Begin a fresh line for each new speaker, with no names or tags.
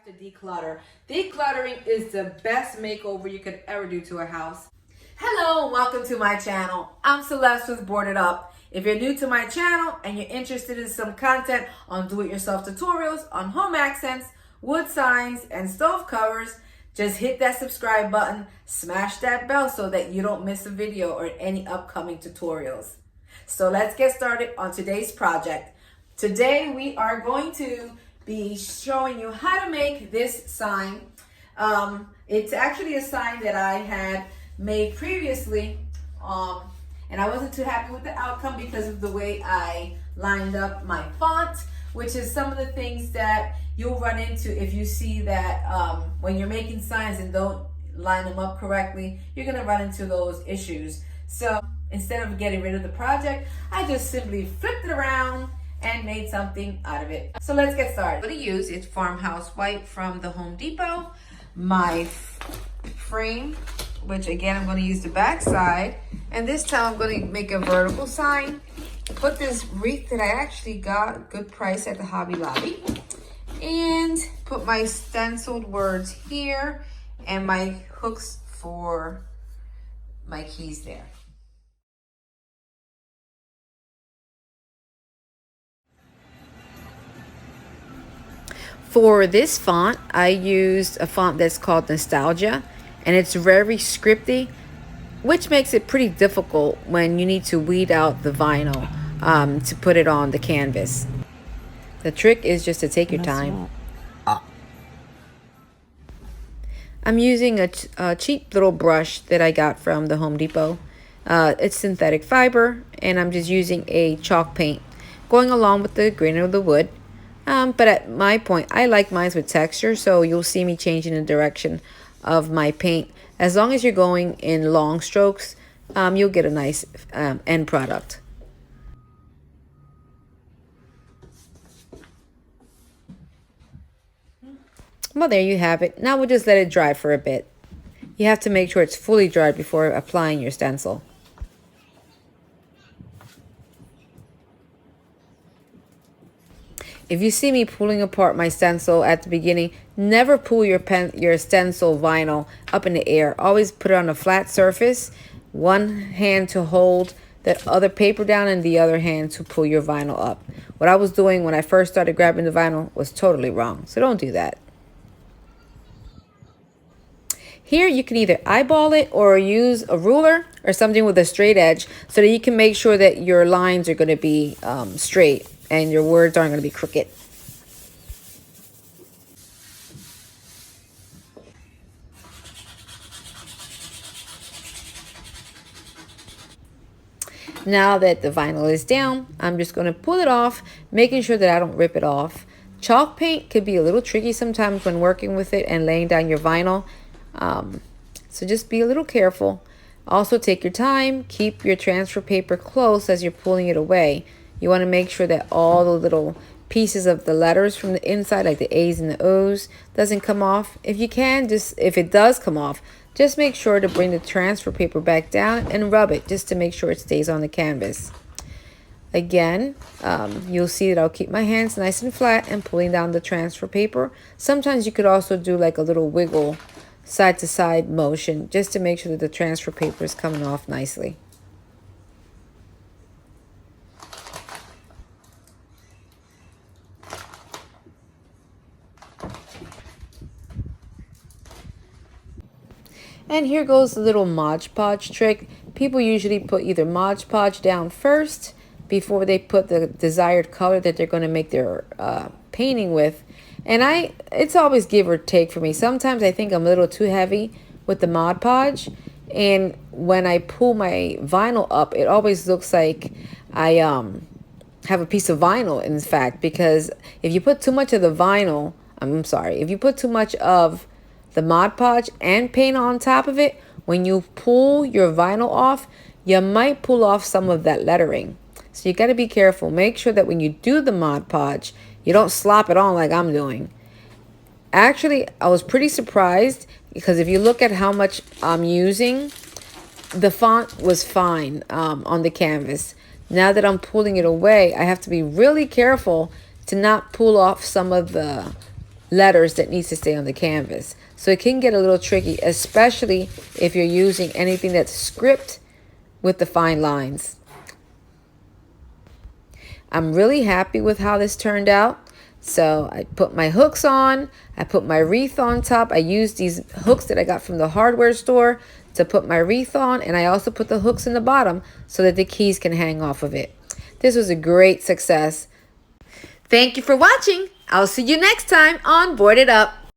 to declutter. Decluttering is the best makeover you could ever do to a house. Hello and welcome to my channel. I'm Celeste with Boarded Up. If you're new to my channel and you're interested in some content on do-it-yourself tutorials on home accents, wood signs, and stove covers, just hit that subscribe button, smash that bell so that you don't miss a video or any upcoming tutorials. So let's get started on today's project. Today we are going to be showing you how to make this sign. It's actually a sign that I had made previously, and I wasn't too happy with the outcome because of the way I lined up my font, which is some of the things that you'll run into if you see that when you're making signs and don't line them up correctly, you're gonna run into those issues. So instead of getting rid of the project, I just simply flipped it around and made something out of it. So let's get started. I'm going to use it's Farmhouse White from the Home Depot. My frame, which again I'm going to use the back side, and this time I'm going to make a vertical sign. Put this wreath that I actually got a good price at the Hobby Lobby, and put my stenciled words here and my hooks for my keys there. For this font, I used a font that's called Nostalgia, and it's very scripty, which makes it pretty difficult when you need to weed out the vinyl to put it on the canvas. The trick is just to take your time. I'm using a cheap little brush that I got from the Home Depot. It's synthetic fiber, and I'm just using a chalk paint going along with the grain of the wood. But at my point, I like mine with texture, so you'll see me changing the direction of my paint. As long as you're going in long strokes, you'll get a nice end product. Well, there you have it. Now we'll just let it dry for a bit. You have to make sure it's fully dried before applying your stencil. If you see me pulling apart my stencil at the beginning, never pull your stencil vinyl up in the air. Always put it on a flat surface, one hand to hold the other paper down and the other hand to pull your vinyl up. What I was doing when I first started grabbing the vinyl was totally wrong, so don't do that. Here you can either eyeball it or use a ruler or something with a straight edge so that you can make sure that your lines are going to be straight and your words aren't going to be crooked. Now that the vinyl is down, I'm just going to pull it off, making sure that I don't rip it off. Chalk paint could be a little tricky sometimes when working with it and laying down your vinyl. So just be a little careful. Also take your time. Keep your transfer paper close as you're pulling it away. You want to make sure that all the little pieces of the letters from the inside, like the A's and the O's, doesn't come off. If you can, if it does come off, just make sure to bring the transfer paper back down and rub it just to make sure it stays on the canvas. Again, you'll see that I'll keep my hands nice and flat and pulling down the transfer paper. Sometimes you could also do like a little wiggle side to side motion just to make sure that the transfer paper is coming off nicely. And here goes the little Mod Podge trick. People usually put either Mod Podge down first before they put the desired color that they're going to make their painting with. And it's always give or take for me. Sometimes I think I'm a little too heavy with the Mod Podge. And when I pull my vinyl up, it always looks like I have a piece of vinyl, in fact. Because if you put too much of the vinyl, if you put too much of the Mod Podge and paint on top of it, when you pull your vinyl off, you might pull off some of that lettering. So you got to be careful. Make sure that when you do the Mod Podge, you don't slop it on like I'm doing. Actually, I was pretty surprised because if you look at how much I'm using, the font was fine on the canvas. Now that I'm pulling it away, I have to be really careful to not pull off some of the letters that needs to stay on the canvas. So it can get a little tricky, especially if you're using anything that's script with the fine lines. I'm really happy with how this turned out. So I put my hooks on, I put my wreath on top. I used these hooks that I got from the hardware store to put my wreath on, and I also put the hooks in the bottom so that the keys can hang off of it. This was a great success. Thank you for watching. I'll see you next time on Board It Up.